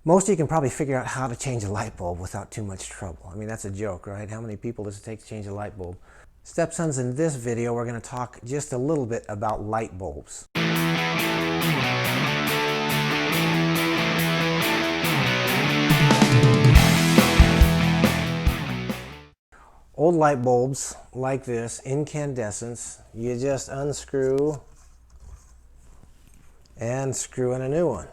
Most of you can probably figure out how to change a light bulb without too much trouble. I mean, that's a joke, right? How many people does it take to change a light bulb? Stepsons, in this video, we're going to talk just a little bit about light bulbs. Old light bulbs like this, incandescents, you just unscrew and screw in a new one.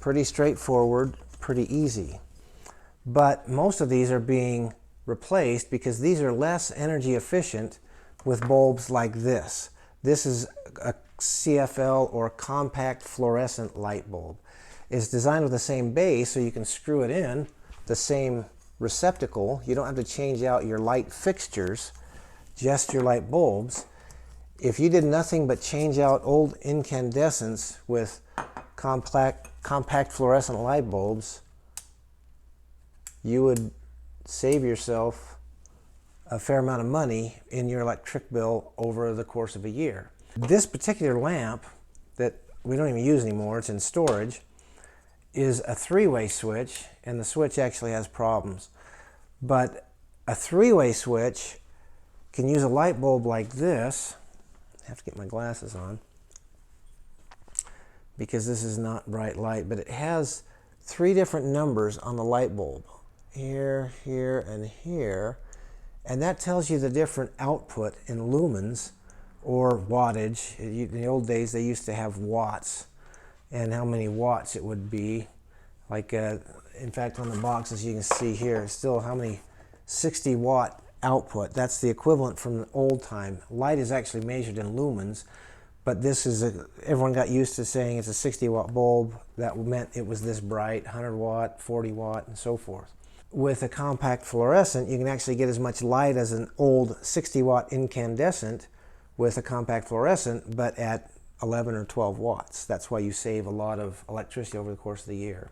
Pretty straightforward, pretty easy. But most of these are being replaced because these are less energy efficient with bulbs like this. This is a CFL or compact fluorescent light bulb. It's designed with the same base so you can screw it in the same receptacle. You don't have to change out your light fixtures, just your light bulbs. If you did nothing but change out old incandescents with compact fluorescent light bulbs, you would save yourself a fair amount of money in your electric bill over the course of a year. This particular lamp that we don't even use anymore, it's in storage, is a three-way switch, and the switch actually has problems. But a three-way switch can use a light bulb like this. I have to get my glasses on because this is not bright light, but it has three different numbers on the light bulb. Here, here, and here. And that tells you the different output in lumens or wattage. In the old days, they used to have watts and how many watts it would be. Like, in fact, on the boxes you can see here, it's still how many 60 watt output. That's the equivalent from the old time. Light is actually measured in lumens, but this is, everyone got used to saying it's a 60 watt bulb. That meant it was this bright, 100 watt, 40 watt, and so forth. With a compact fluorescent, you can actually get as much light as an old 60 watt incandescent with a compact fluorescent, but at 11 or 12 watts. That's why you save a lot of electricity over the course of the year.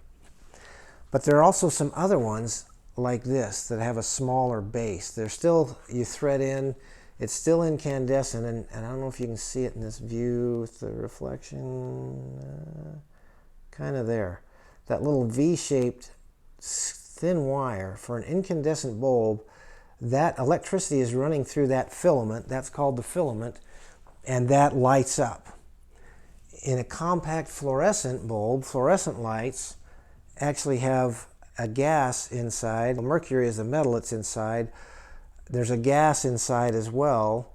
But there are also some other ones like this that have a smaller base. They're still, you thread in, it's still incandescent, and I don't know if you can see it in this view with the reflection, kind of there. That little V-shaped thin wire for an incandescent bulb, that electricity is running through that filament, that's called the filament, and that lights up. In a compact fluorescent bulb, fluorescent lights actually have a gas inside. Mercury is the metal that's inside. There's a gas inside as well,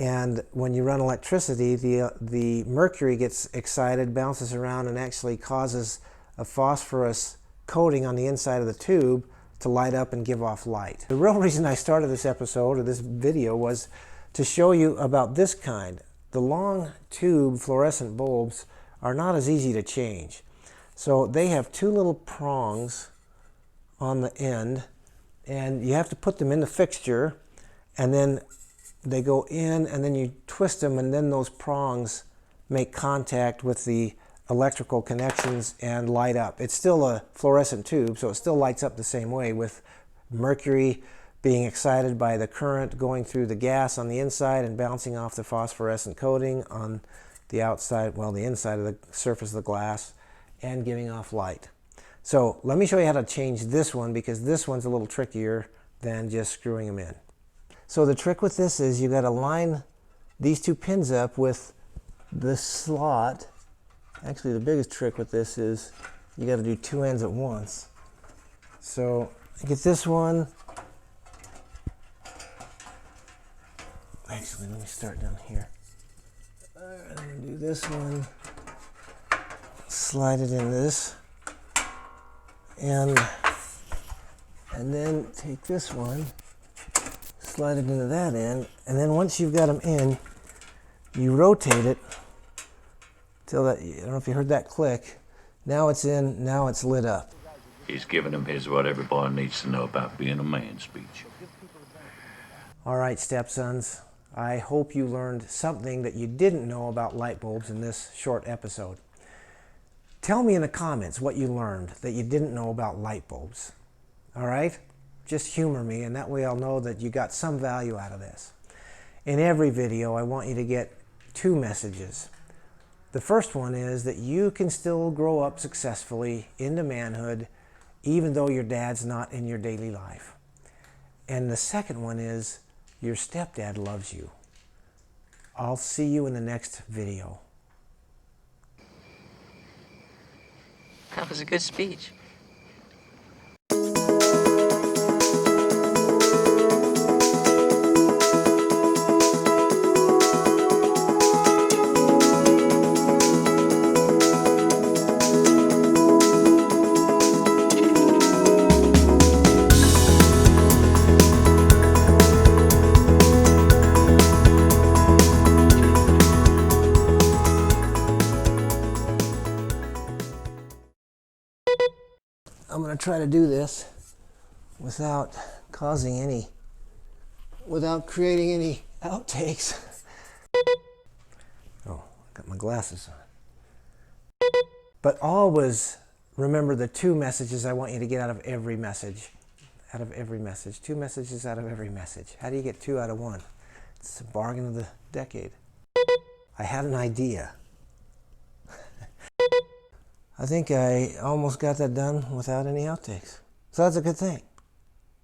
and when you run electricity, the mercury gets excited, bounces around, and actually causes a phosphorus coating on the inside of the tube to light up and give off light. The real reason I started this episode or this video was to show you about this kind. The long tube fluorescent bulbs are not as easy to change. So they have two little prongs on the end, and you have to put them in the fixture, and then they go in, and then you twist them, and then those prongs make contact with the electrical connections and light up. It's still a fluorescent tube, so it still lights up the same way, with mercury being excited by the current going through the gas on the inside and bouncing off the phosphorescent coating on the outside, well, the inside of the surface of the glass, and giving off light. So let me show you how to change this one, because this one's a little trickier than just screwing them in. So the trick with this is you got to line these two pins up with the slot. Actually, the biggest trick with this is you got to do two ends at once. So get this one. Actually, let me start down here. I'm going to do this one. Slide it in this. And then take this one, slide it into that end, and then once you've got them in, you rotate it till that, I don't know if you heard that click. Now it's in, now it's lit up. He's giving him his what every boy needs to know about being a man speech. All right, stepsons, I hope you learned something that you didn't know about light bulbs in this short episode. Tell me in the comments what you learned that you didn't know about light bulbs. All right? Just humor me, and that way I'll know that you got some value out of this. In every video, I want you to get two messages. The first one is that you can still grow up successfully into manhood even though your dad's not in your daily life. And the second one is your stepdad loves you. I'll see you in the next video. That was a good speech. I'm going to try to do this without creating any outtakes. Oh, got my glasses on. But always remember the two messages I want you to get out of every message. Out of every message. Two messages out of every message. How do you get two out of one? It's a bargain of the decade. I had an idea. I think I almost got that done without any outtakes. So that's a good thing.